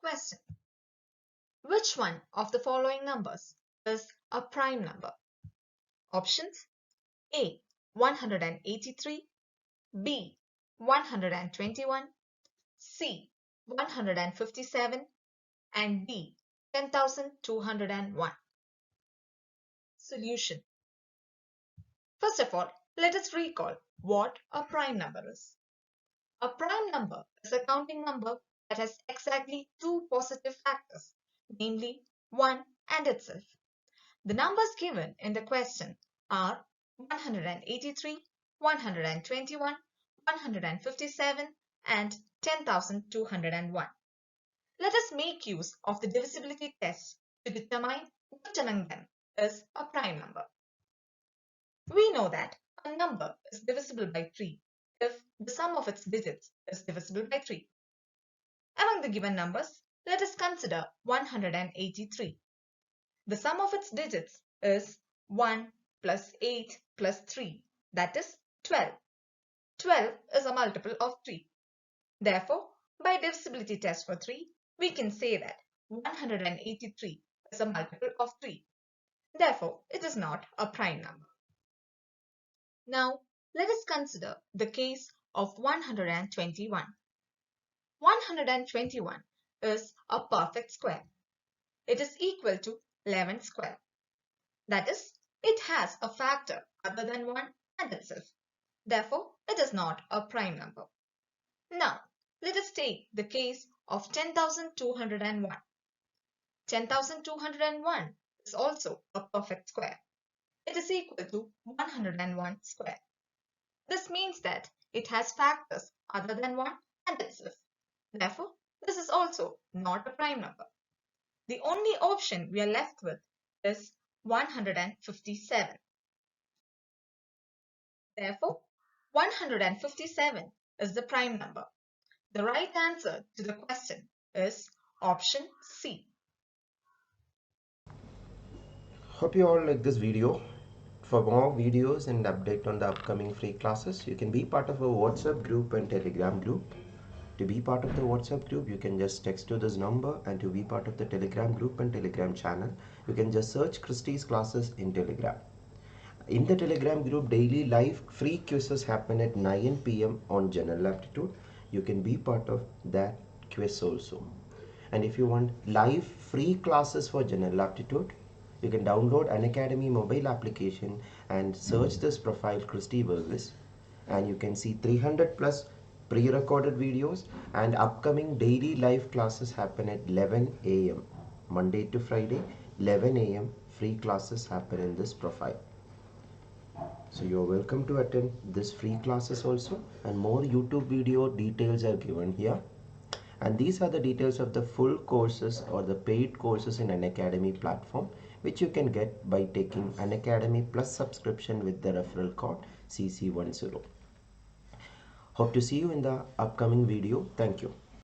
Question. Which one of the following numbers is a prime number? Options: A. 183, B. 121, C. 157, and D. 10,201. Solution. First of all, let us recall what a prime number is. A prime number is a counting number that has exactly two positive factors, namely 1 and itself. The numbers given in the question are 183, 121, 157, and 10,201. Let us make use of the divisibility test to determine which among them is a prime number. We know that a number is divisible by 3 if the sum of its digits is divisible by 3. Among the given numbers, let us consider 183. The sum of its digits is 1 plus 8 plus 3, that is 12. 12 is a multiple of 3. Therefore, by divisibility test for 3, we can say that 183 is a multiple of 3. Therefore, it is not a prime number. Now, let us consider the case of 121. 121 is a perfect square. It is equal to 11 square. That is, it has a factor other than 1 and itself. Therefore, it is not a prime number. Now, let us take the case of 10,201. 10,201 is also a perfect square. It is equal to 101 square. This means that it has factors other than 1 and itself. Therefore, this is also not a prime number. The only option we are left with is 157. Therefore, 157 is the prime number. The right answer to the question is option C. Hope you all like this video. For more videos and update on the upcoming free classes, you can be part of a WhatsApp group and Telegram group. To be part of the WhatsApp group, you can just text to this number, and to be part of the Telegram group and Telegram channel, you can just search Christy's classes in Telegram. In the Telegram group, daily live free quizzes happen at 9 p.m. on General Aptitude. You can be part of that quiz also. And if you want live free classes for General Aptitude, you can download Unacademy mobile application and search this profile Christy Varghese, and you can see 300 plus pre-recorded videos, and upcoming daily live classes happen at 11 a.m. Monday to Friday, 11 a.m. free classes happen in this profile. So you're welcome to attend this free classes also, and more YouTube video details are given here. And these are the details of the full courses or the paid courses in Unacademy platform, which you can get by taking Unacademy Plus subscription with the referral code CC10. Hope to see you in the upcoming video. Thank you.